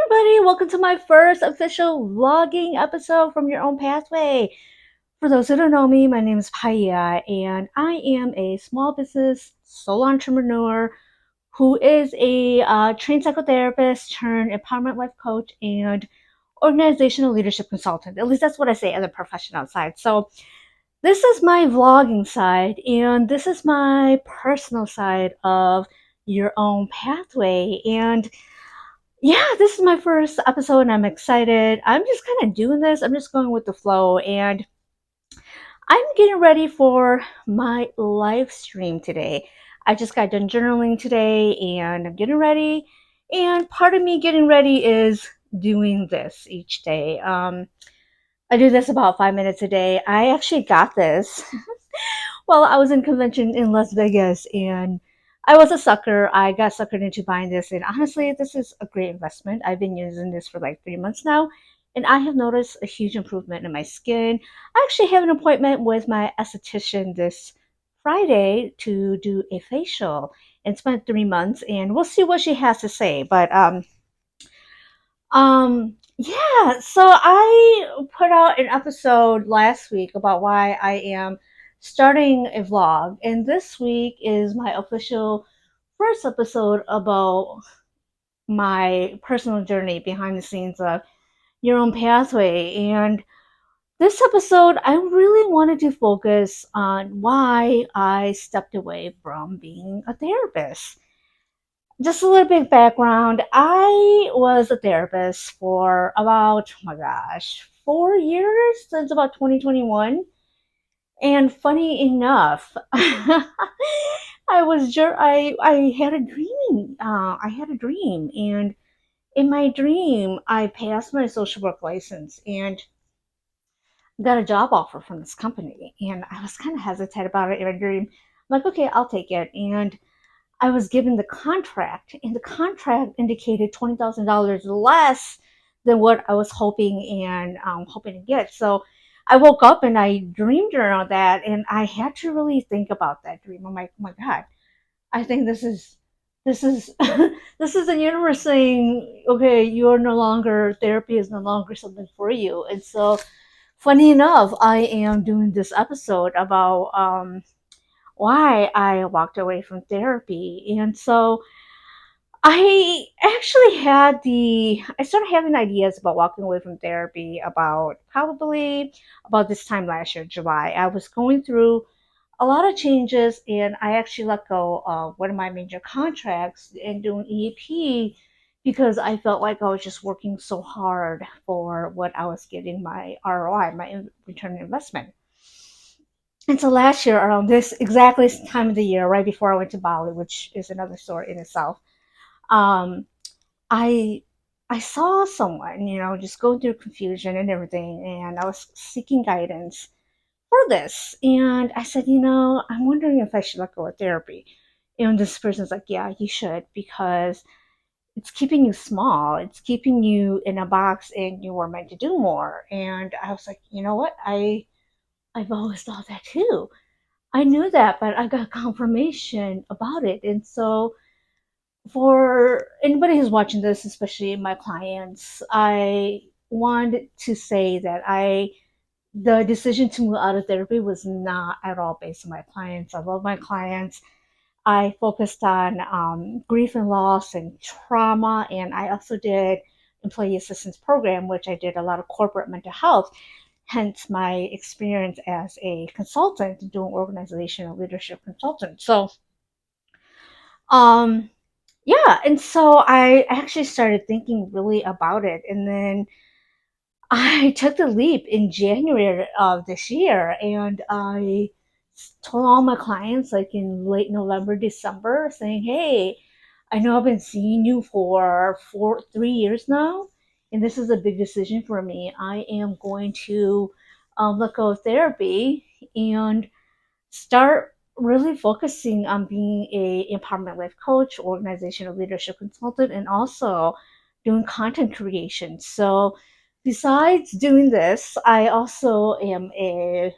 everybody, welcome to my first official vlogging episode from Your Own Pathway. For those who don't know me, my name is Paya, and I am a small business solo entrepreneur who is a trained psychotherapist turned empowerment life coach and organizational leadership consultant. At least that's what I say as a professional side. So this is my vlogging side, and this is my personal side of Your Own Pathway. And yeah, this is my first episode and I'm excited. I'm just kind of doing this. I'm just going with the flow and I'm getting ready for my live stream today. I just got done journaling today and I'm getting ready. And part of me getting ready is doing this each day. I do this about 5 minutes a day. I actually got this well, I was in convention in Las Vegas and I was a sucker. I got suckered into buying this. And honestly, this is a great investment. I've been using this for like 3 months now. And I have noticed a huge improvement in my skin. I actually have an appointment with my esthetician this Friday to do a facial. And it's been 3 months and we'll see what she has to say. Yeah, so I put out an episode last week about why I am starting a vlog, and this week is my official first episode about my personal journey behind the scenes of Your Own Pathway. And this episode, I really wanted to focus on why I stepped away from being a therapist. Just a little bit background. I was a therapist for about, oh my gosh, 4 years since about 2021. And funny enough, I had a dream. I had a dream, and in my dream, I passed my social work license and got a job offer from this company. And I was kind of hesitant about it in my dream. I'm like, okay, I'll take it. And I was given the contract, and the contract indicated $20,000 less than what I was hoping to get. So I woke up and I dreamed around that, and I had to really think about that dream. I'm like, oh my god, I think this is this is the universe saying, okay, you're no longer therapy is no longer something for you. And so, funny enough, I am doing this episode about why I walked away from therapy. And so I started having ideas about walking away from therapy about probably about this time last year, July. I was going through a lot of changes and I actually let go of one of my major contracts and doing EAP because I felt like I was just working so hard for what I was getting my ROI, my return on investment. And so last year, around this exactly time of the year, right before I went to Bali, which is another story in itself, um, I I saw someone, just going through confusion and everything, and I was seeking guidance for this. And I said, I'm wondering if I should let go of therapy. And this person's like, yeah, you should, because it's keeping you small. It's keeping you in a box, and you were meant to do more. And I was like, you know what? I've always thought that too. I knew that, but I got confirmation about it. And so, for anybody who's watching this, especially my clients, I wanted to say that the decision to move out of therapy was not at all based on my clients. I love my clients. I focused on grief and loss and trauma, and I also did employee assistance program, which I did a lot of corporate mental health. Hence my experience as a consultant doing organizational leadership consultant. So, um, yeah, and so I actually started thinking really about it, and then I took the leap in January of this year, and I told all my clients, like in late November, December, saying, "Hey, I know I've been seeing you for 3 years now, and this is a big decision for me. I am going to let go of therapy and start really focusing on being a empowerment life coach, organizational leadership consultant, and also doing content creation." So besides doing this, I also am a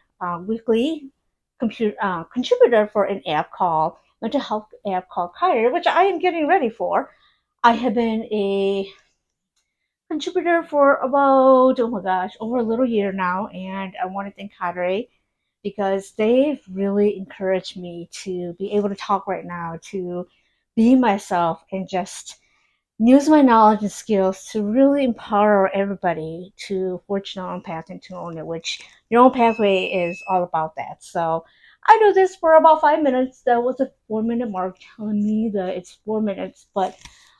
weekly contributor for an app called mental health app called Kire, which I am getting ready for. I have been a contributor for about, oh my gosh, over a little year now. And I want to thank Cadre because they've really encouraged me to be able to talk right now, to be myself and just use my knowledge and skills to really empower everybody to forge their own path and to own it, which your own pathway is all about that. So I do this for about 5 minutes. That was a 4 minute mark telling me that it's 4 minutes, but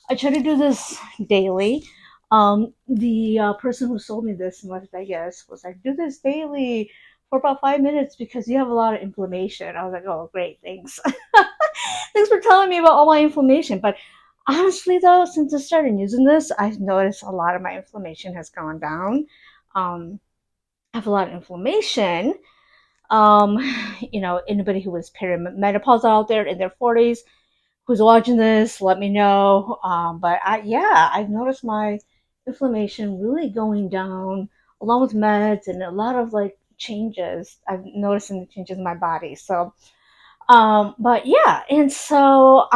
I try to do this daily. The person who sold me this in Las Vegas was like, do this daily for about 5 minutes because you have a lot of inflammation. I was like, oh, great, thanks. Thanks for telling me about all my inflammation. But honestly, though, since I started using this, I've noticed a lot of my inflammation has gone down. I have a lot of inflammation. Um, anybody who was perimenopause out there in their 40s who's watching this, let me know. But yeah, I've noticed my inflammation really going down along with meds and a lot of like changes. I've noticed in the changes in my body. So but yeah, and so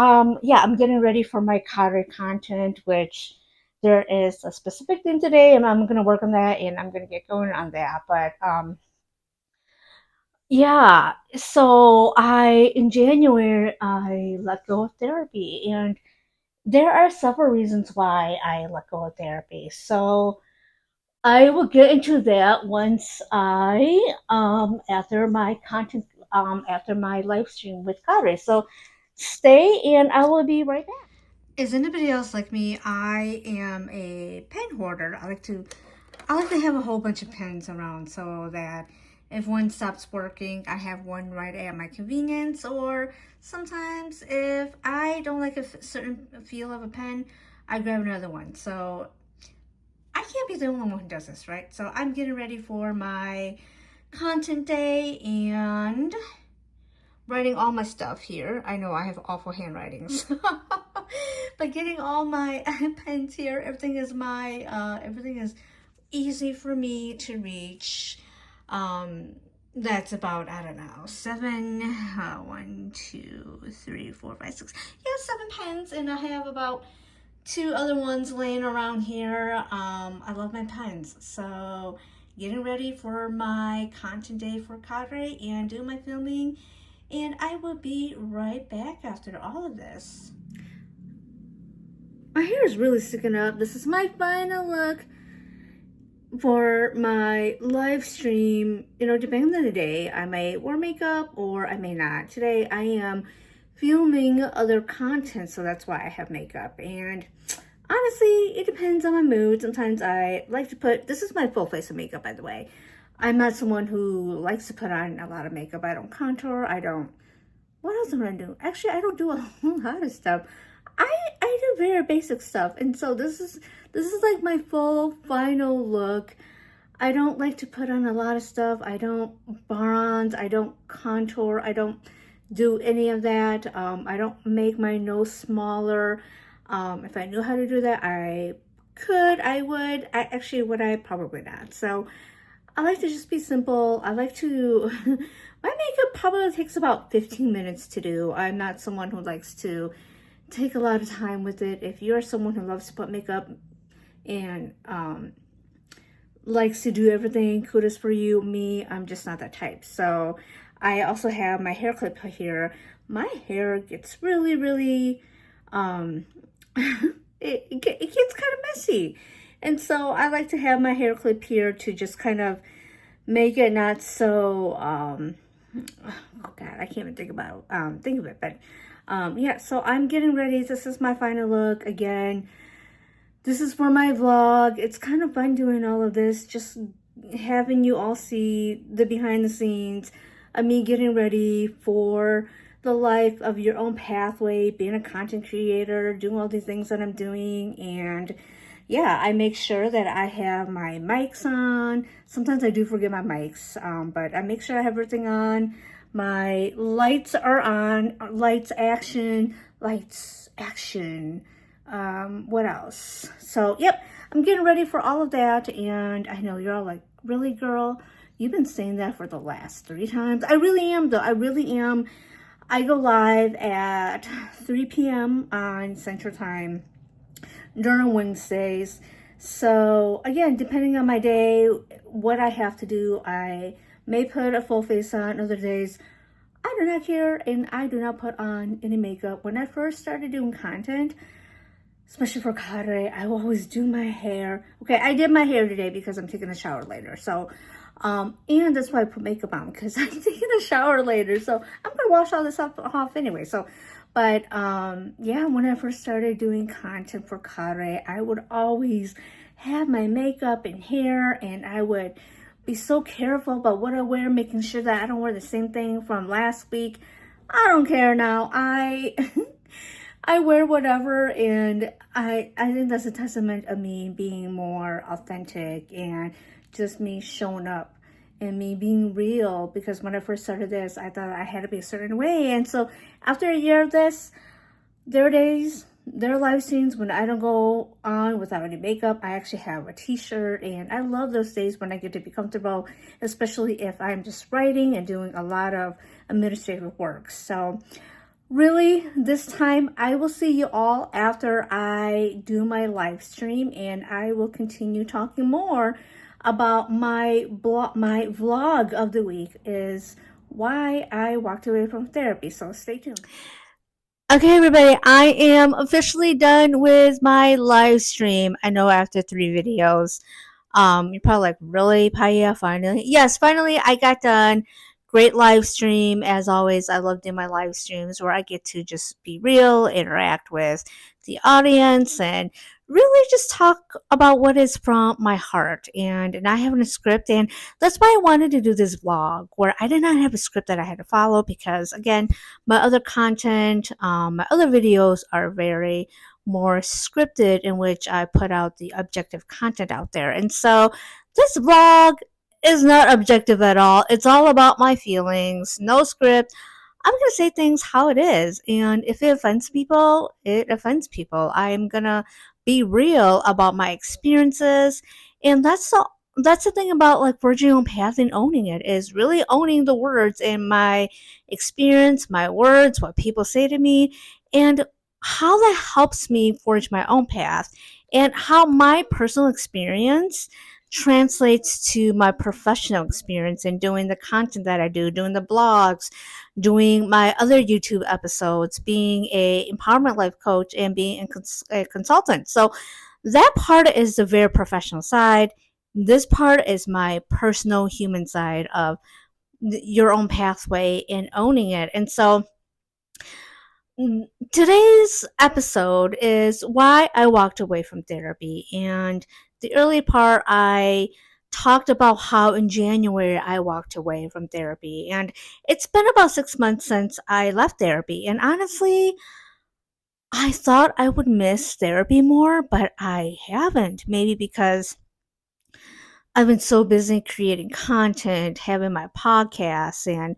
yeah, I'm getting ready for my Cadre content, which there is a specific thing today, and I'm gonna work on that, and I'm gonna get going on that. But yeah, so I in January I let go of therapy, and there are several reasons why I let go of therapy. So I will get into that once I after my content after my live stream with Cadre. So stay and I will be right back. Is anybody else like me? I am a pen hoarder. I like to have a whole bunch of pens around so that if one stops working, I have one right at my convenience. Or sometimes if I don't like a certain feel of a pen, I grab another one. So I can't be the only one who does this, right? So I'm getting ready for my content day and writing all my stuff here. I know I have awful handwritings. But getting all my pens here, everything is easy for me to reach. That's about, I don't know, seven, 1, 2, 3, 4, 5, 6. Yeah, 7 pens, and I have about 2 other ones laying around here. I love my pens. So getting ready for my content day for Cadre and do my filming. And I will be right back after all of this. My hair is really sticking up. This is my final look for my live stream. Depending on the day, I may wear makeup or I may not. Today I am filming other content, so that's why I have makeup. And honestly, it depends on my mood. Sometimes I like to put, this is my full face of makeup, by the way. I'm not someone who likes to put on a lot of makeup. I don't contour. What else am I do? Actually, I don't do a whole lot of stuff. I do very basic stuff. And so this is like my full final look. I don't like to put on a lot of stuff. I don't bronze. I don't contour. I don't do any of that. I don't make my nose smaller. If I knew how to do that, I could, I would. I probably not. So I like to just be simple. I like to, my makeup probably takes about 15 minutes to do. I'm not someone who likes to take a lot of time with it. If you're someone who loves to put makeup and likes to do everything, kudos for you. Me, I'm just not that type. So I also have my hair clip here. My hair gets really, really, it gets kind of messy. And so I like to have my hair clip here to just kind of make it not so, oh God, I can't even think of it. But yeah, so I'm getting ready. This is my final look. Again, this is for my vlog. It's kind of fun doing all of this, just having you all see the behind the scenes of me getting ready for the life of your own pathway, being a content creator, doing all these things that I'm doing. And yeah, I make sure that I have my mics on. Sometimes I do forget my mics, but I make sure I have everything on. My lights are on. Lights action. What else? So, yep, I'm getting ready for all of that. And I know you're all like, really, girl? You've been saying that for the last 3 times. I really am, though. I really am. I go live at 3 p.m. on Central Time during Wednesdays. So again, depending on my day, what I have to do, I may put a full face on. Other days, I do not care and I do not put on any makeup. When I first started doing content, especially for Cadre, I will always do my hair. Okay, I did my hair today because I'm taking a shower later. So, and that's why I put makeup on because I'm taking a shower later. So I'm gonna wash all this off anyway. So, but yeah, when I first started doing content for Cadre, I would always have my makeup and hair, and I would be so careful about what I wear, making sure that I don't wear the same thing from last week. I don't care now. I I wear whatever, and I think that's a testament of me being more authentic and just me showing up and me being real. Because when I first started this, I thought I had to be a certain way, and so after a year of this, there are days, there are live streams when I don't go on without any makeup. I actually have a t-shirt, and I love those days when I get to be comfortable, especially if I'm just writing and doing a lot of administrative work. So really, this time I will see you all after I do my live stream, and I will continue talking more about my blog. My vlog of the week is why I walked away from therapy. So stay tuned. Okay, everybody, I am officially done with my live stream. I know after 3 videos, you're probably like, really, Paya, finally? Yes, finally, I got done. Great live stream. As always, I love doing my live streams where I get to just be real, interact with the audience, and really just talk about what is from my heart and not having a script. And that's why I wanted to do this vlog where I did not have a script that I had to follow because, again, my other content, my other videos are very more scripted in which I put out the objective content out there. And so this vlog is not objective at all. It's all about my feelings, no script. I'm going to say things how it is. And if it offends people, it offends people. I'm going to be real about my experiences. And that's the thing about like forging your own path and owning it is really owning the words in my experience, my words, what people say to me, and how that helps me forge my own path and how my personal experience translates to my professional experience in doing the content that I do, doing the blogs, doing my other YouTube episodes, being a empowerment life coach, and being a consultant. So that part is the very professional side. This part is my personal human side of your own pathway and owning it. And so today's episode is why I walked away from therapy. And the early part, I talked about how in January I walked away from therapy. And it's been about 6 months since I left therapy. And honestly, I thought I would miss therapy more, but I haven't. Maybe because I've been so busy creating content, having my podcasts, and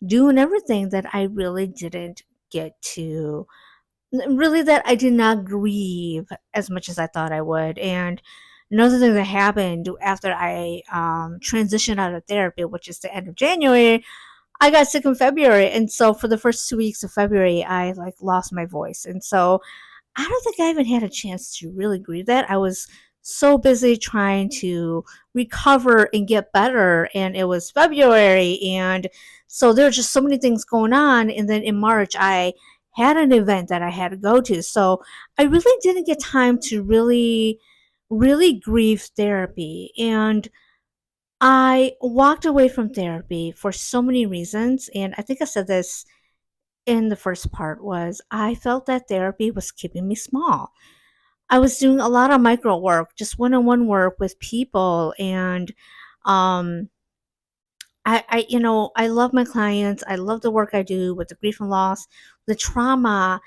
doing everything that I really didn't get to really that I did not grieve as much as I thought I would. And another thing that happened after I transitioned out of therapy, which is the end of January, I got sick in February. And so for the first 2 weeks of February, I like lost my voice. And so I don't think I even had a chance to really grieve that. I was so busy trying to recover and get better, and it was February, and so there were just so many things going on. And then in March, I had an event that I had to go to, so I really didn't get time to really grieve therapy. And I walked away from therapy for so many reasons, and I think I said this in the first part was I felt that therapy was keeping me small. I was doing a lot of micro work, just one-on-one work with people, and um, I love my clients. I love the work I do with the grief and loss, the trauma,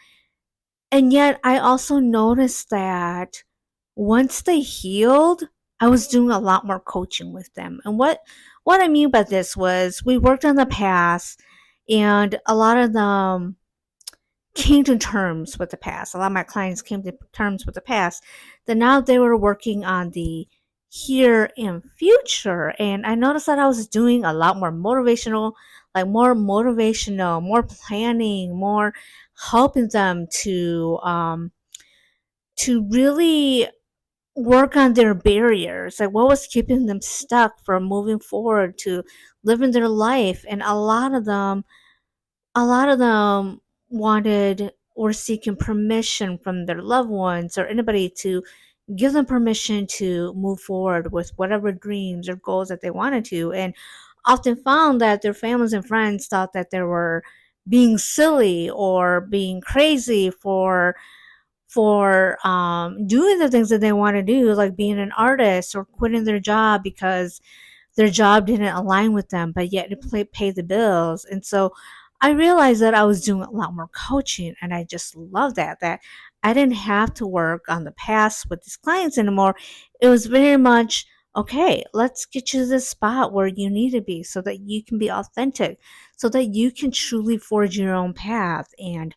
and yet I also noticed that once they healed, I was doing a lot more coaching with them. And what I mean by this was we worked on the past, and a lot of them came to terms with the past. A lot of my clients came to terms with the past. Then now they were working on the here and future. And I noticed that I was doing a lot more motivational, more planning, more helping them to really work on their barriers, like what was keeping them stuck from moving forward to living their life. And a lot of them wanted or seeking permission from their loved ones or anybody to give them permission to move forward with whatever dreams or goals that they wanted to, and often found that their families and friends thought that they were being silly or being crazy for doing the things that they want to do, like being an artist or quitting their job because their job didn't align with them, but yet it paid the bills. And so I realized that I was doing a lot more coaching, and I just love that I didn't have to work on the past with these clients anymore. It was very much, okay, let's get you to this spot where you need to be so that you can be authentic, so that you can truly forge your own path and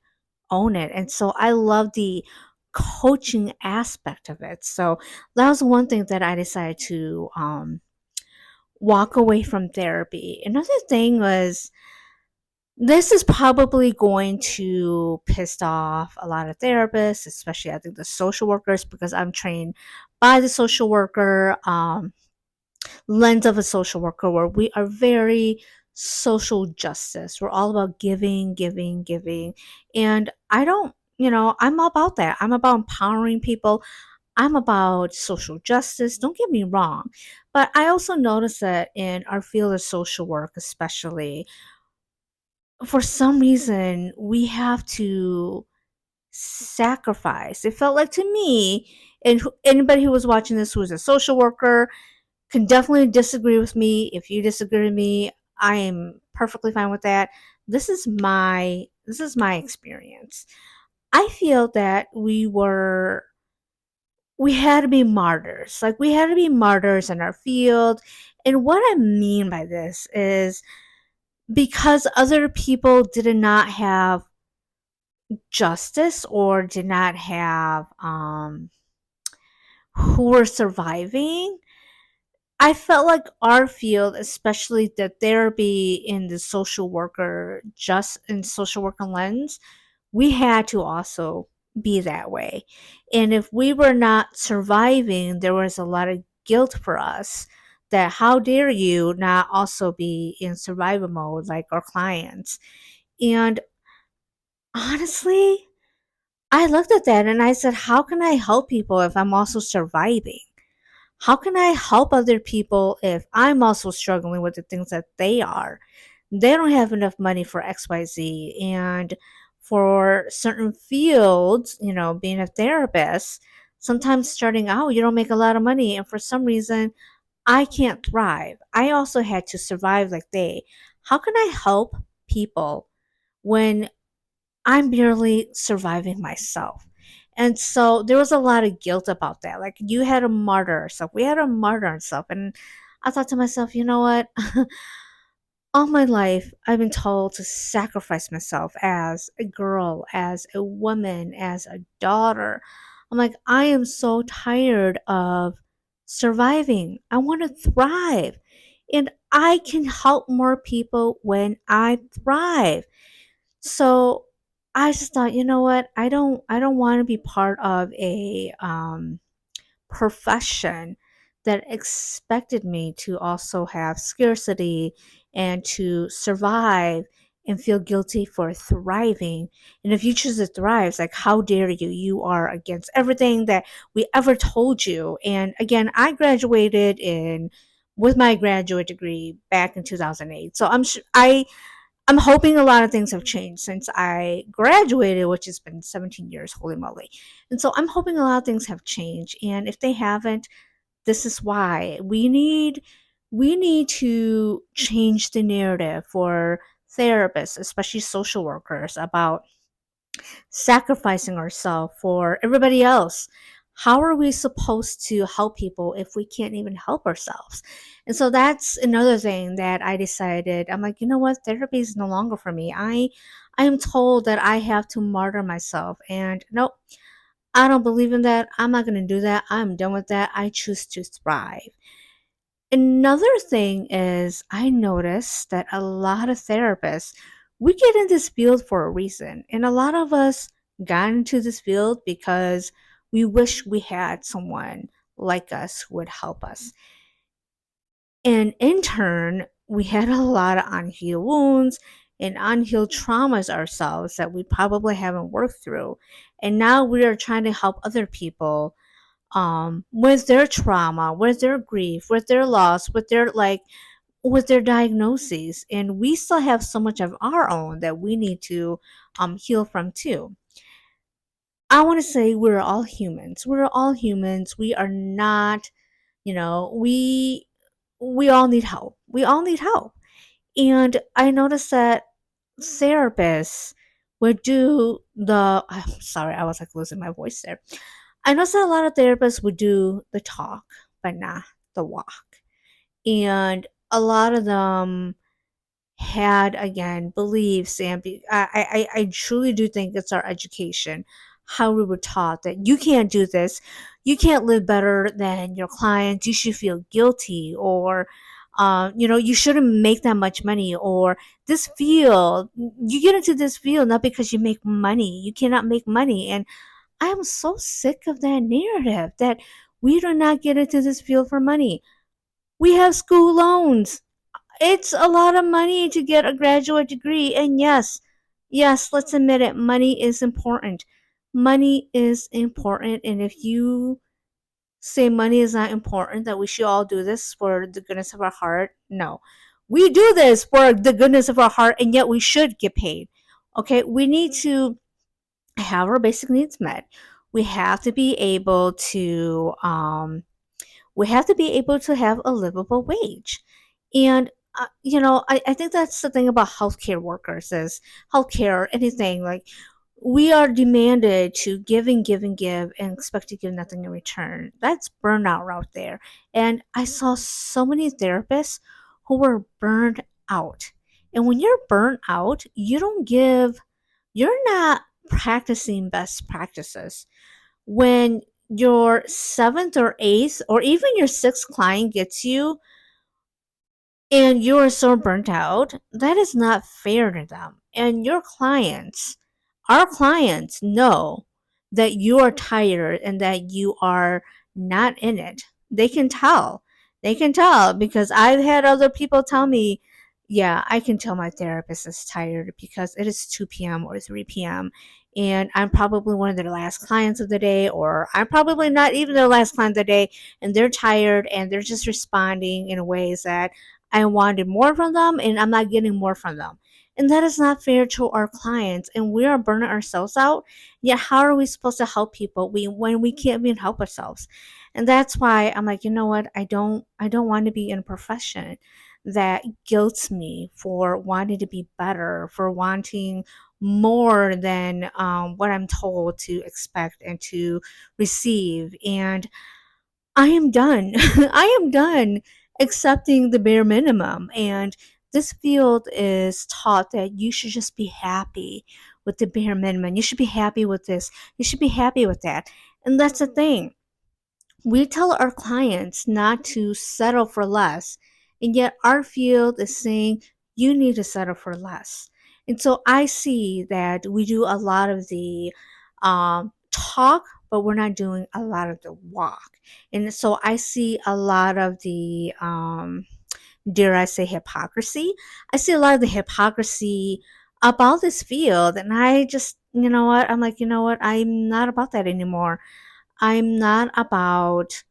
own it. And so I love the coaching aspect of it. So that was one thing that I decided to walk away from therapy. Another thing was, this is probably going to piss off a lot of therapists, especially I think the social workers, because I'm trained by the social worker lens of a social worker, where we are very social justice. We're all about giving, giving, giving. And I don't, I'm about that. I'm about empowering people. I'm about social justice. Don't get me wrong. But I also notice that in our field of social work, especially, for some reason, we have to sacrifice. It felt like to me, and anybody who was watching this who was a social worker can definitely disagree with me. If you disagree with me, I am perfectly fine with that. This is my experience. I feel that we had to be martyrs. Like, we had to be martyrs in our field. And what I mean by this is, because other people did not have justice or did not have who were surviving, I felt like our field, especially the therapy in the social worker, just in social worker lens, we had to also be that way. And if we were not surviving, there was a lot of guilt for us, that how dare you not also be in survival mode like our clients. And honestly, I looked at that and I said, how can I help people if I'm also surviving? How can I help other people if I'm also struggling with the things that they are? They don't have enough money for XYZ. And for certain fields, being a therapist, sometimes starting out, you don't make a lot of money. And for some reason, I can't thrive. I also had to survive like they. How can I help people when I'm barely surviving myself? And so there was a lot of guilt about that. Like, you had to martyr yourself. We had to martyr ourselves. And I thought to myself, you know what? All my life, I've been told to sacrifice myself as a girl, as a woman, as a daughter. I'm like, I am so tired of surviving. I want to thrive. And I can help more people when I thrive. So I just thought, you know what? I don't want to be part of a profession that expected me to also have scarcity and to survive and feel guilty for thriving. And if you choose to thrive, it's like, how dare you? You are against everything that we ever told you. And again, I graduated in with my graduate degree back in 2008. So I'm hoping a lot of things have changed since I graduated, which has been 17 years, holy moly. And so I'm hoping a lot of things have changed. And if they haven't, this is why we need to change the narrative for therapists, especially social workers, about sacrificing ourselves for everybody else. How are we supposed to help people if we can't even help ourselves? And so that's another thing that I decided. I'm like, you know what? Therapy is no longer for me. I am told that I have to martyr myself. And nope, I don't believe in that. I'm not going to do that. I'm done with that. I choose to thrive. Another thing is, I noticed that a lot of therapists, we get in this field for a reason. And a lot of us got into this field because we wish we had someone like us who would help us. And in turn, we had a lot of unhealed wounds and unhealed traumas ourselves that we probably haven't worked through. And now we are trying to help other people with their trauma, with their grief, with their loss, with their diagnoses. And we still have so much of our own that we need to heal from too. I want to say we're all humans. We're all humans. We are not, you know, we all need help. We all need help. And I noticed that therapists would do I'm sorry, I was like losing my voice there. I noticed that a lot of therapists would do the talk, but not the walk. And a lot of them had again beliefs and I truly do think it's our education, how we were taught that you can't do this, you can't live better than your clients, you should feel guilty, or you shouldn't make that much money, or this field, you get into this field not because you make money, you cannot make money. And I am so sick of that narrative that we do not get into this field for money. We have school loans. It's a lot of money to get a graduate degree. And yes, let's admit it, money is important. Money is important. And if you say money is not important, that we should all do this for the goodness of our heart, no. We do this for the goodness of our heart, and yet we should get paid. Okay, we need to have our basic needs met. We have to be able to have a livable wage. And I think that's the thing about healthcare workers is healthcare or anything, like we are demanded to give and give and give and expect to give nothing in return. That's burnout out there. And I saw so many therapists who were burned out. And when you're burnt out, you're not practicing best practices. When your seventh or eighth or even your sixth client gets you and you are so burnt out, that is not fair to them. And our clients know that you are tired and that you are not in it. They can tell. They can tell because I've had other people tell me, yeah, I can tell my therapist is tired because it is 2 p.m. or 3 p.m. and I'm probably one of their last clients of the day, or I'm probably not even their last client of the day, and they're tired and they're just responding in ways that I wanted more from them and I'm not getting more from them. And that is not fair to our clients. And we are burning ourselves out. Yet how are we supposed to help people when we can't even help ourselves? And that's why I'm like, you know what? I don't want to be in a profession that guilts me for wanting to be better, for wanting more than what I'm told to expect and to receive. And I am done. I am done accepting the bare minimum. And this field is taught that you should just be happy with the bare minimum. You should be happy with this. You should be happy with that. And that's the thing. We tell our clients not to settle for less, and yet our field is saying you need to settle for less. And so I see that we do a lot of the talk, but we're not doing a lot of the walk. And so I see a lot of the, dare I say, hypocrisy. I see a lot of the hypocrisy about this field. And I just, you know what? I'm like, you know what? I'm not about that anymore. I'm not about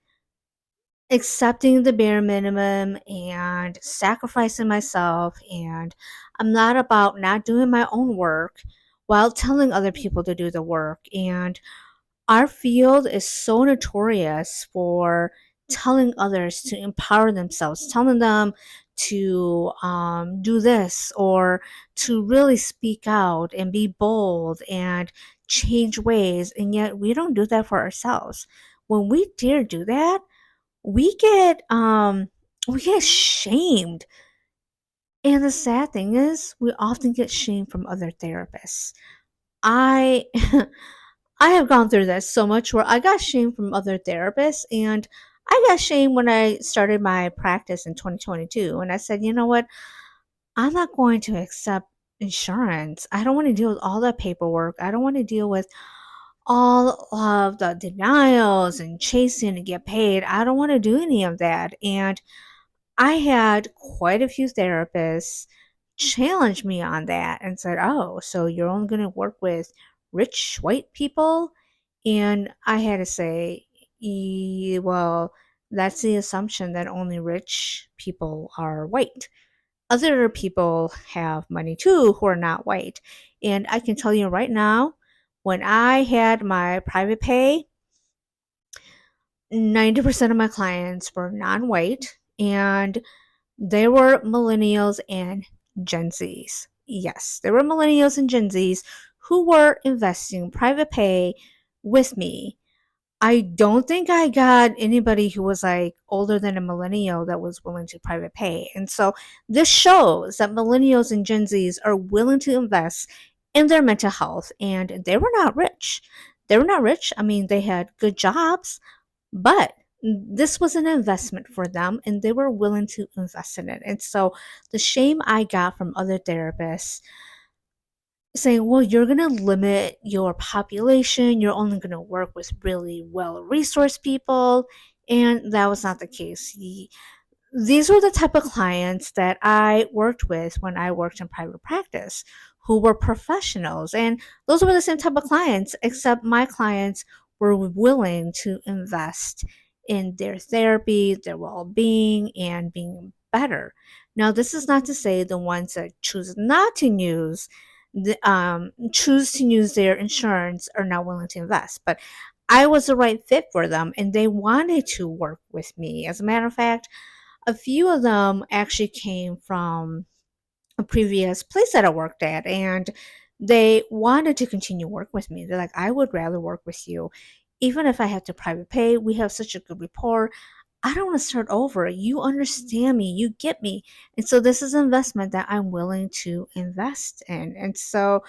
accepting the bare minimum and sacrificing myself. And I'm not about not doing my own work while telling other people to do the work. And our field is so notorious for telling others to empower themselves, telling them to do this or to really speak out and be bold and change ways. And yet we don't do that for ourselves. When we dare do that, we get shamed. And the sad thing is we often get shamed from other therapists. I I have gone through this so much where I got shamed from other therapists, and I got shamed when I started my practice in 2022 and I said, "You know what? I'm not going to accept insurance. I don't want to deal with all that paperwork. I don't want to deal with all of the denials and chasing to get paid. I don't want to do any of that. And I had quite a few therapists challenge me on that and said, "Oh, so you're only going to work with rich white people?" And I had to say, well, that's the assumption that only rich people are white. Other people have money too who are not white. And I can tell you right now, when I had my private pay, 90% of my clients were non white, and they were millennials and Gen Zs. Yes, there were millennials and Gen Zs who were investing private pay with me. I don't think I got anybody who was like older than a millennial that was willing to private pay. And so this shows that millennials and Gen Zs are willing to invest in their mental health, and they were not rich. They were not rich. I mean, they had good jobs, but this was an investment for them and they were willing to invest in it. And so the shame I got from other therapists saying, well, you're going to limit your population, you're only going to work with really well resourced people. And that was not the case. These were the type of clients that I worked with when I worked in private practice, who were professionals. And those were the same type of clients, except my clients were willing to invest in their therapy, their well being, and being better. Now, this is not to say the ones that choose not to choose to use their insurance are not willing to invest, but I was the right fit for them and they wanted to work with me. As a matter of fact, a few of them actually came from a previous place that I worked at, and they wanted to continue work with me. They're like, I would rather work with you. Even if I have to private pay, we have such a good rapport. I don't want to start over. You understand me, you get me. And so this is an investment that I'm willing to invest in. And so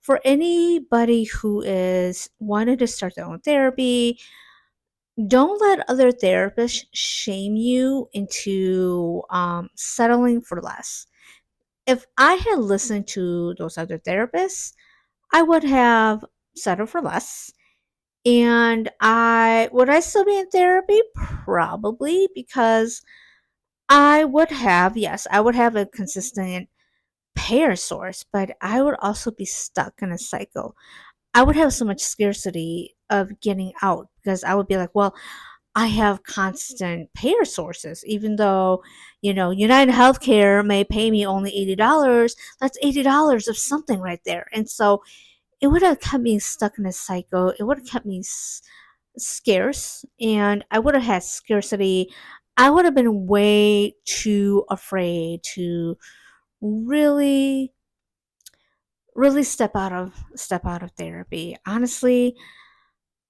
for anybody who is wanting to start their own therapy, don't let other therapists shame you into settling for less. If I had listened to those other therapists, I would have settled for less. And I would I still be in therapy? Probably, because I would have, yes, I would have a consistent payer source, but I would also be stuck in a cycle. I would have so much scarcity of getting out because I would be like, well, I have constant payer sources, even though, United Healthcare may pay me only $80. That's $80 of something right there. And so it would have kept me stuck in a cycle. It would have kept me scarce, and I would have had scarcity. I would have been way too afraid to really really step out of therapy. Honestly,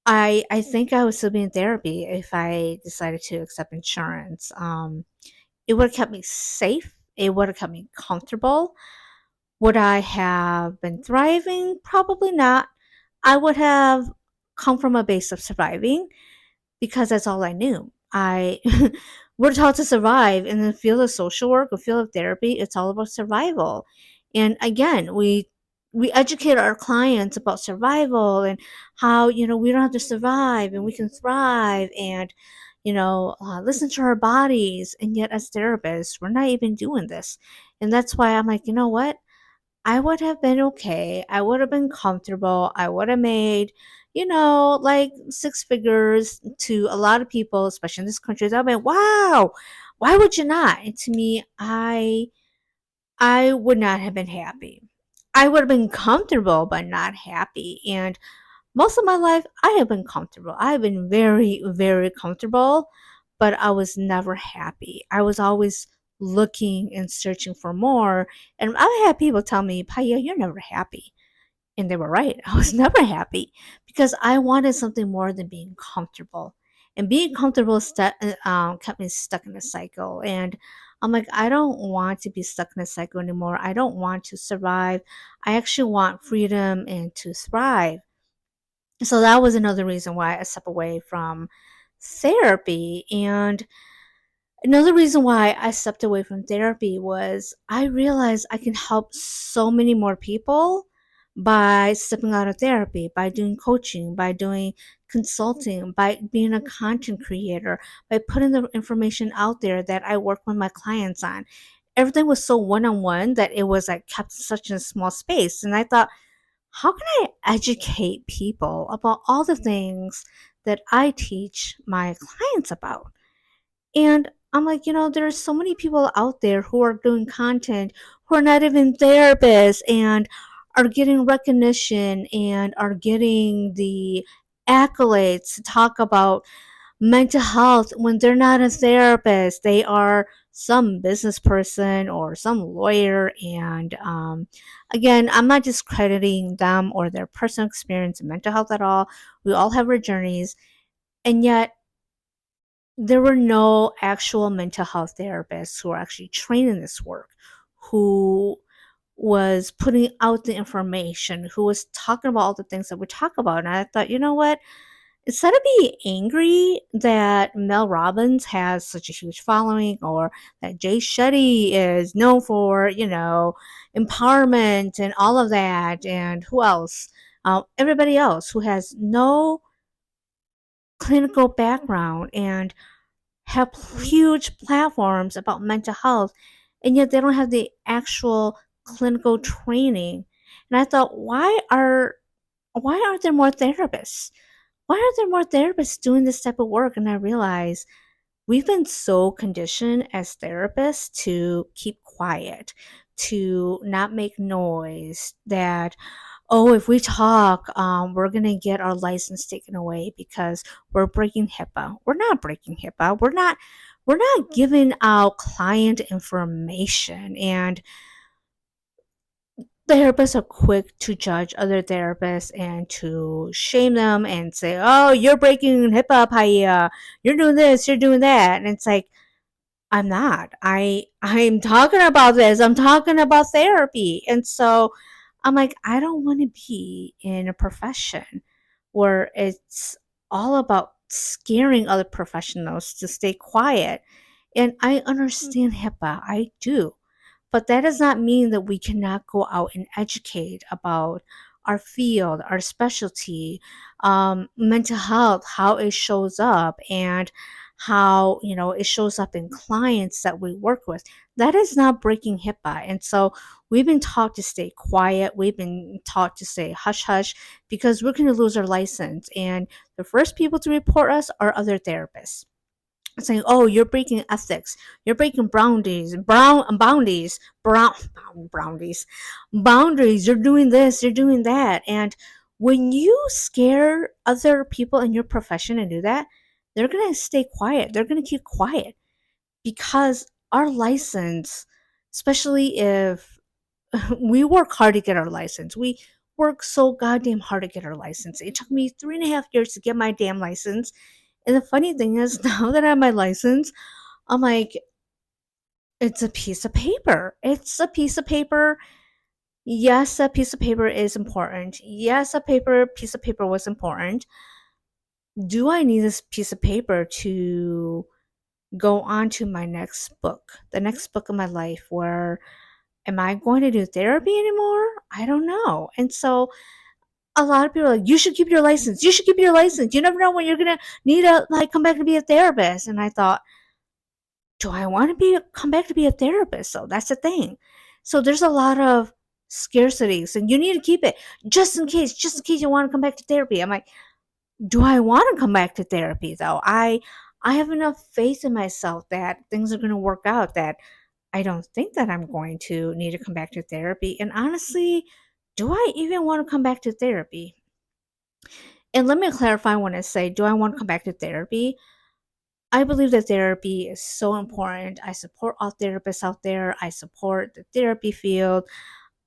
I think I would still be in therapy if I decided to accept insurance. It would have kept me safe. It would have kept me comfortable. Would I have been thriving? Probably not. I would have come from a base of surviving because that's all I knew. I we're taught to survive in the field of social work or field of therapy. It's all about survival. And again, we educate our clients about survival and how we don't have to survive and we can thrive and listen to our bodies. And yet, as therapists, we're not even doing this. And that's why I'm like, you know what? I would have been okay. I would have been comfortable. I would have made, like six figures to a lot of people, especially in this country. I've been, wow, why would you not? And to me, I would not have been happy. I would have been comfortable, but not happy. And most of my life, I have been comfortable. I have been very, very comfortable, but I was never happy. I was always looking and searching for more. And I had people tell me, Paya, you're never happy. And they were right. I was never happy because I wanted something more than being comfortable. And being comfortable kept me stuck in a cycle. And I'm like, I don't want to be stuck in a cycle anymore. I don't want to survive. I actually want freedom and to thrive. So that was another reason why I stepped away from therapy. And another reason why I stepped away from therapy was I realized I can help so many more people by stepping out of therapy, by doing coaching, by doing consulting, by being a content creator, by putting the information out there that I work with my clients on. Everything was so one on one that it was like kept such a small space. And I thought, how can I educate people about all the things that I teach my clients about? And I'm like, there's so many people out there who are doing content who are not even therapists and are getting recognition and are getting the accolades to talk about mental health when they're not a therapist. They are some business person or some lawyer. And again, I'm not discrediting them or their personal experience in mental health at all. We all have our journeys. And yet, there were no actual mental health therapists who were actually trained in this work, who was putting out the information, who was talking about all the things that we talk about. And I thought, you know what? Instead of being angry that Mel Robbins has such a huge following or that Jay Shetty is known for, empowerment and all of that, and who else? Everybody else who has no clinical background and have huge platforms about mental health, and yet they don't have the actual clinical training. And I thought, why aren't there more therapists? Why aren't there more therapists doing this type of work? And I realized we've been so conditioned as therapists to keep quiet, to not make noise, that, oh, if we talk, we're going to get our license taken away because we're breaking HIPAA. We're not breaking HIPAA. We're not giving out client information. And therapists are quick to judge other therapists and to shame them and say, "Oh, you're breaking HIPAA, Paya. You're doing this, you're doing that." And it's like, I'm not. I'm talking about this. I'm talking about therapy. And so I'm like, I don't want to be in a profession where it's all about scaring other professionals to stay quiet. And I understand HIPAA. I do. But that does not mean that we cannot go out and educate about our field, our specialty, mental health, how it shows up, and how it shows up in clients that we work with. That is not breaking HIPAA. And so we've been taught to stay quiet. We've been taught to say hush hush because we're going to lose our license. And the first people to report us are other therapists saying, "Oh, you're breaking ethics. You're breaking boundaries, boundaries. You're doing this. You're doing that." And when you scare other people in your profession and do that, they're gonna stay quiet. They're gonna keep quiet because our license, especially if we work hard to get our license, we work so goddamn hard to get our license. It took me 3.5 years to get my damn license. And the funny thing is, now that I have my license, I'm like, it's a piece of paper. It's a piece of paper. Yes, a piece of paper is important. Yes, piece of paper was important. Do I need this piece of paper to go on to my next book, the next book of my life? Where am I going to do therapy anymore? I don't know. And so a lot of people are like, you should keep your license. You should keep your license. You never know when you're gonna need to like come back to be a therapist. And I thought, do I want to come back to be a therapist? So that's the thing. So there's a lot of scarcities and you need to keep it just in case you want to come back to therapy. I'm like, do I want to come back to therapy though? I have enough faith in myself that things are going to work out, that I don't think that I'm going to need to come back to therapy. And honestly, do I even want to come back to therapy? And let me clarify when I say, do I want to come back to therapy? I believe that therapy is so important. I support all therapists out there. I support the therapy field.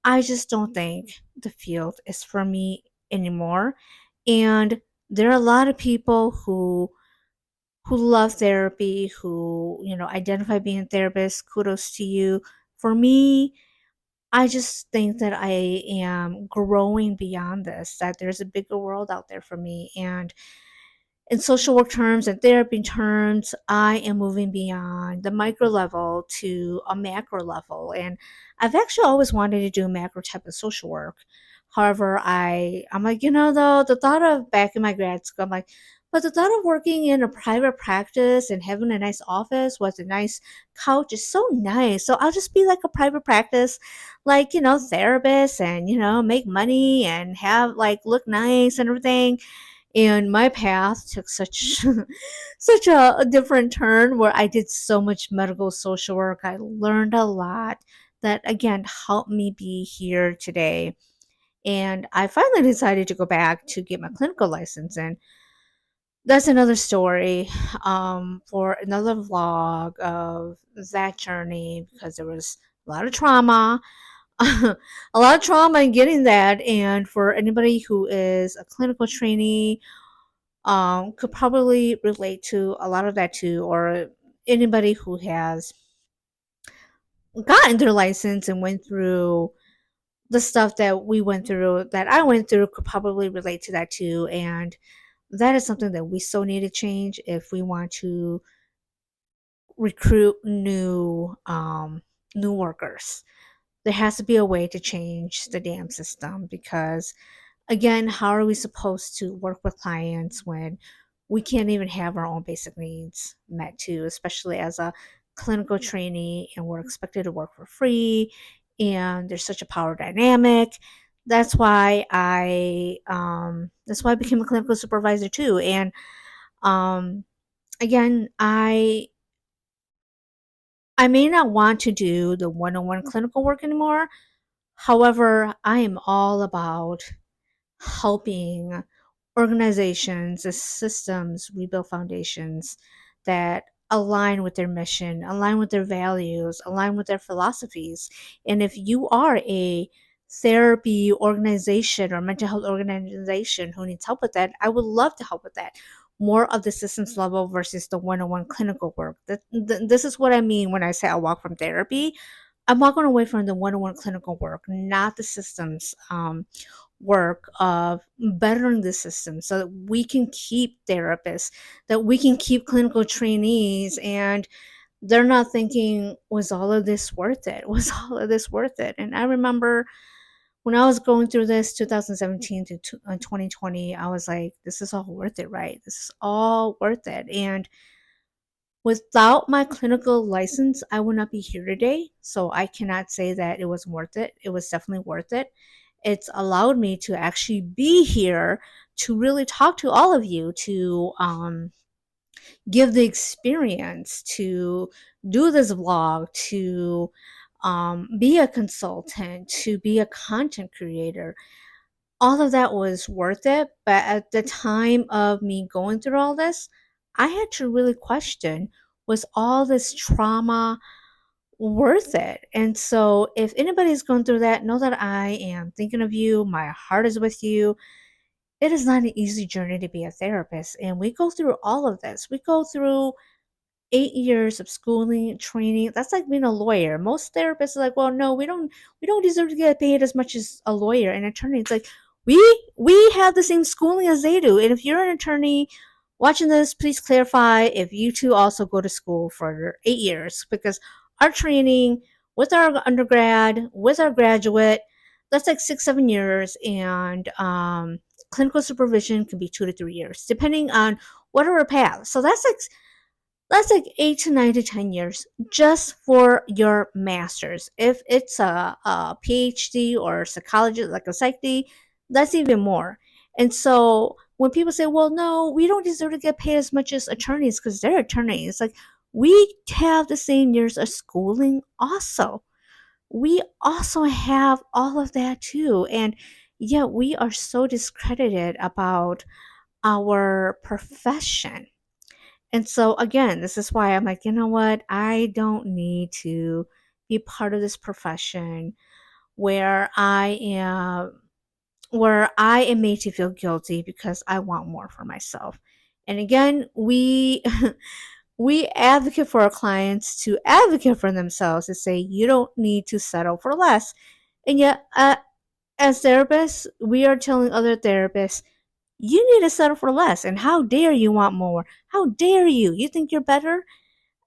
I just don't think the field is for me anymore. And there are a lot of people who love therapy, who, identify being therapists. Kudos to you. For me, I just think that I am growing beyond this, that there's a bigger world out there for me. And in social work terms and therapy terms, I am moving beyond the micro level to a macro level. And I've actually always wanted to do macro type of social work. However, I'm like, though, the thought of back in my grad school, I'm like, but the thought of working in a private practice and having a nice office with a nice couch is so nice. So I'll just be like a private practice, like, therapist and, make money and have like look nice and everything. And my path took such such a different turn where I did so much medical social work. I learned a lot that again helped me be here today. And I finally decided to go back to get my clinical license. And that's another story for another vlog of that journey, because there was a lot of trauma, a lot of trauma in getting that. And for anybody who is a clinical trainee, could probably relate to a lot of that too, or anybody who has gotten their license and went through the stuff that we went through, that I went through, could probably relate to that too. And that is something that we so need to change if we want to recruit new workers. There has to be a way to change the damn system, because again, how are we supposed to work with clients when we can't even have our own basic needs met too, especially as a clinical trainee, and we're expected to work for free, and there's such a power dynamic. That's why I became a clinical supervisor too. And um again, I may not want to do the one-on-one clinical work anymore. However, I am all about helping organizations, the systems, rebuild foundations that align with their mission, align with their values, align with their philosophies. And if you are a therapy organization or mental health organization who needs help with that, I would love to help with that. More of the systems level versus the one-on-one clinical work. This is what I mean when I say I walk from therapy. I'm walking away from the one-on-one clinical work, not the systems work of bettering the system so that we can keep therapists, that we can keep clinical trainees, and they're not thinking, was all of this worth it? Was all of this worth it? And I remember when I was going through this 2017 to 2020, I was like, this is all worth it, right? This is all worth it. And without my clinical license, I would not be here today. So I cannot say that it was worth it. It was definitely worth it. It's allowed me to actually be here to really talk to all of you, to give the experience, to do this vlog, to be a consultant, to be a content creator. All of that was worth it. But at the time of me going through all this, I had to really question, was all this trauma worth it? And so, if anybody's going through that, know that I am thinking of you. My heart is with you. It is not an easy journey to be a therapist. And we go through all of this. We go through 8 years of schooling, training. That's like being a lawyer. Most therapists are like, well, no, we don't deserve to get paid as much as a lawyer and attorney. It's like we have the same schooling as they do. And if you're an attorney watching this, please clarify if you too also go to school for 8 years, because our training with our undergrad, with our graduate, that's like 6, 7 years, and clinical supervision can be 2 to 3 years, depending on what are our paths. So that's like 8 to 9 to 10 years just for your master's. If it's a PhD or psychology, like a psych D, that's even more. And so when people say, well, no, we don't deserve to get paid as much as attorneys because they're attorneys, like, we have the same years of schooling also. We also have all of that too. And yet we are so discredited about our profession. And so again, this is why I'm like, you know what? I don't need to be part of this profession where I am made to feel guilty because I want more for myself. And again, we we advocate for our clients to advocate for themselves, to say you don't need to settle for less. And yet, as therapists, we are telling other therapists, you need to settle for less. And how dare you want more? How dare you? You think you're better?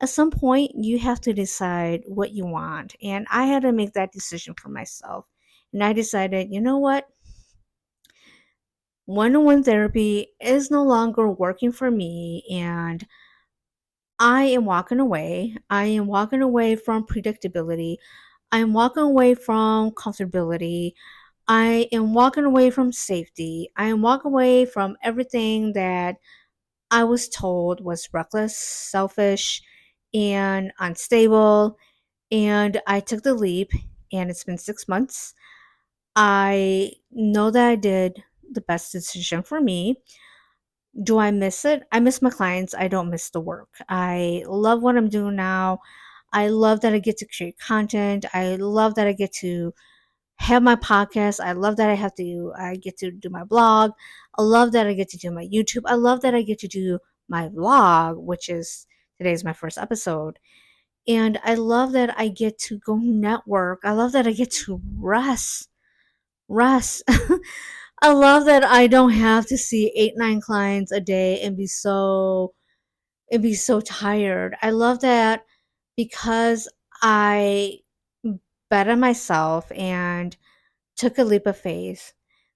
At some point, you have to decide what you want. And I had to make that decision for myself. And I decided, you know what? one-on-one therapy is no longer working for me, and I am walking away. I am walking away from predictability. I am walking away from comfortability. I am walking away from safety. I am walking away from everything that I was told was reckless, selfish, and unstable. And I took the leap, and it's been 6 months. I know that I did the best decision for me. Do I miss it? I miss my clients. I don't miss the work. I love what I'm doing now. I love that I get to create content. I love that I get to have my podcast. I love that I get to do my blog. I love that I get to do my YouTube. I love that I get to do my vlog, which is today's my first episode. And I love that I get to go network. I love that I get to rest. Rest. I love that I don't have to see 8, 9 clients a day and be so tired. I love that because I bet on myself and took a leap of faith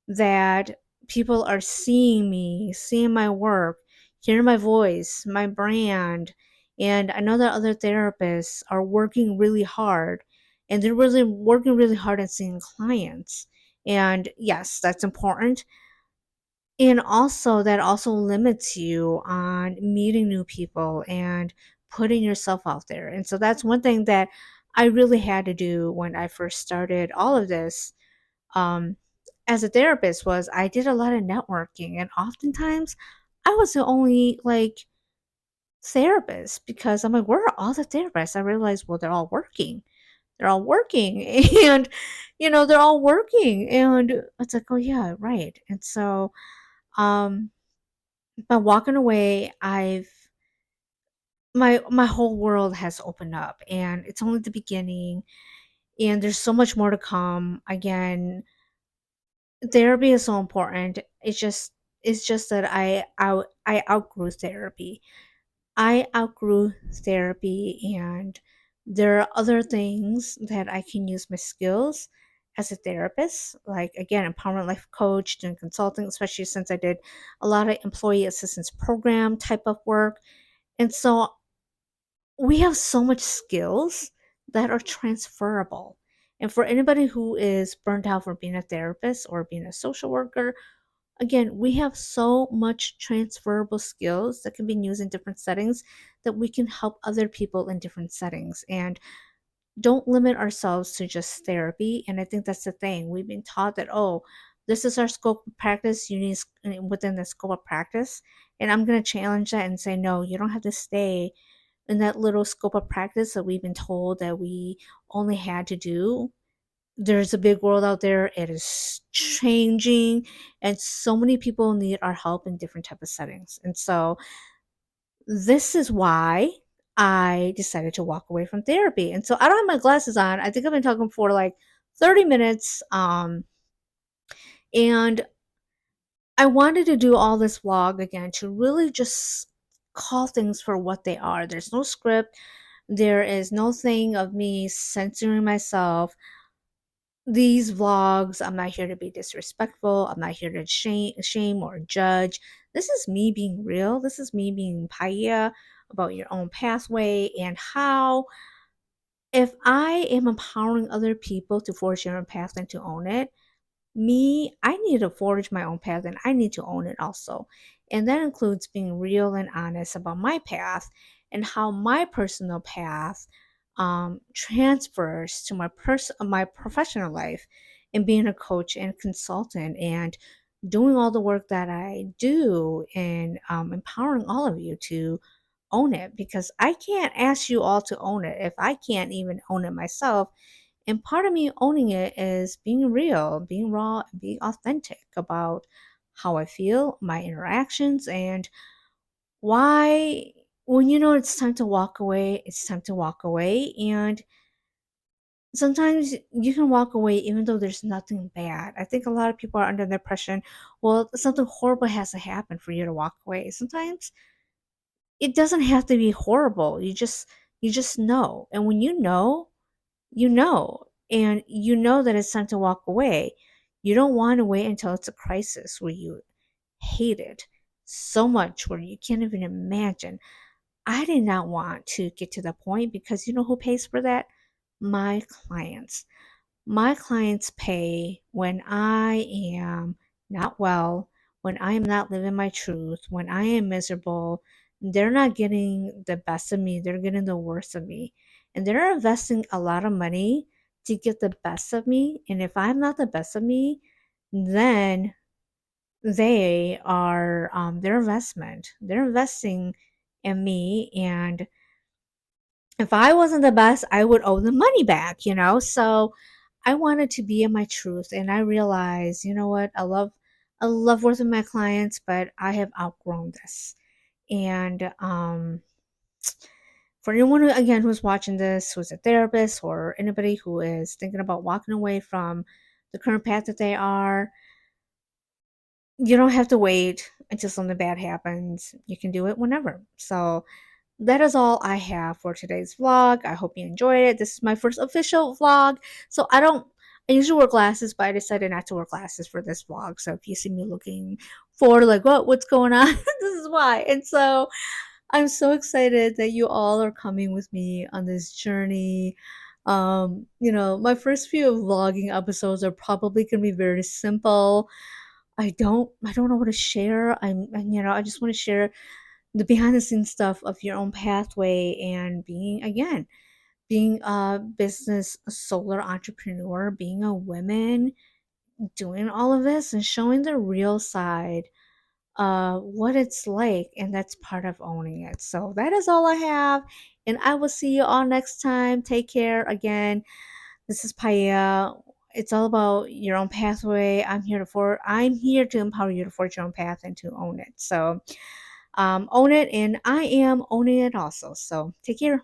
that people are seeing me, seeing my work, hearing my voice, my brand. And I know that other therapists are working really hard, and they're really working really hard at seeing clients. And yes, that's important. And also, that also limits you on meeting new people and putting yourself out there. And so that's one thing that I really had to do when I first started all of this, um, as a therapist, was I did a lot of networking, and oftentimes I was the only like therapist, because I'm like, where are all the therapists? I realized, well, they're all working. They're all working, and they're all working, and it's like, oh yeah, right. And so, um, by walking away, I've my whole world has opened up, and it's only the beginning, and there's so much more to come. Again, therapy is so important. It's just that I outgrew therapy. I outgrew therapy, and there are other things that I can use my skills as a therapist, like again, empowerment life coach, doing consulting, especially since I did a lot of employee assistance program type of work. And so we have so much skills that are transferable. And for anybody who is burnt out from being a therapist or being a social worker, again, we have so much transferable skills that can be used in different settings, that we can help other people in different settings. And don't limit ourselves to just therapy. And I think that's the thing. We've been taught that, oh, this is our scope of practice. You need within the scope of practice. And I'm going to challenge that and say, no, you don't have to stay in that little scope of practice that we've been told that we only had to do. There's a big world out there. It is changing, and so many people need our help in different type of settings. And so this is why I decided to walk away from therapy. And so I don't have my glasses on. I think I've been talking for like 30 minutes. And I wanted to do all this vlog again to really just call things for what they are. There's no script. There is no thing of me censoring myself. These vlogs, I'm not here to be disrespectful. I'm not here to shame or judge. This is me being real. This is me being paya about your own pathway, and how, if I am empowering other people to forge their own path and to own it, I need to forge my own path, and I need to own it also. And that includes being real and honest about my path, and how my personal path transfers to my professional life, and being a coach and consultant, and doing all the work that I do, and empowering all of you to own it, because I can't ask you all to own it if I can't even own it myself. And part of me owning it is being real, being raw, and being authentic about how I feel, my interactions, and why, when it's time to walk away, it's time to walk away. And sometimes you can walk away even though there's nothing bad. I think a lot of people are under the impression, well, something horrible has to happen for you to walk away. Sometimes it doesn't have to be horrible. You just know. And when you know, and you know that it's time to walk away. You don't want to wait until it's a crisis where hate it so much where you can't even imagine. I did not want to get to the point because you know who pays for that? My clients. My clients pay when I am not well, when I am not living my truth, when I am miserable. They're not getting the best of me, they're getting the worst of me. And they're investing a lot of money to get the best of me. And if I'm not the best of me, then they are their investment. They're investing in me, and if I wasn't the best, I would owe the money back, you know? So I wanted to be in my truth, and I realized, you know what? I love working with my clients, but I have outgrown this. And for anyone who, again, who's watching this, who's a therapist or anybody who is thinking about walking away from the current path that they are, you don't have to wait until something bad happens. You can do it whenever. So that is all I have for today's vlog. I hope you enjoyed it. This is my first official vlog. So I usually wear glasses, but I decided not to wear glasses for this vlog. So if you see me looking forward, like, what's going on? This is why. And so I'm so excited that you all are coming with me on this journey. My first few vlogging episodes are probably going to be very simple. I don't know what to share. I just want to share the behind the scenes stuff of your own pathway and being a business a solar entrepreneur, being a woman, doing all of this and showing the real side what it's like, and that's part of owning it. So that is all I have, and I will see you all next time. Take care. Again, this is Paya. It's all about your own pathway. I'm here to empower you to forge your own path and to own it. So own it, and I am owning it also. So take care.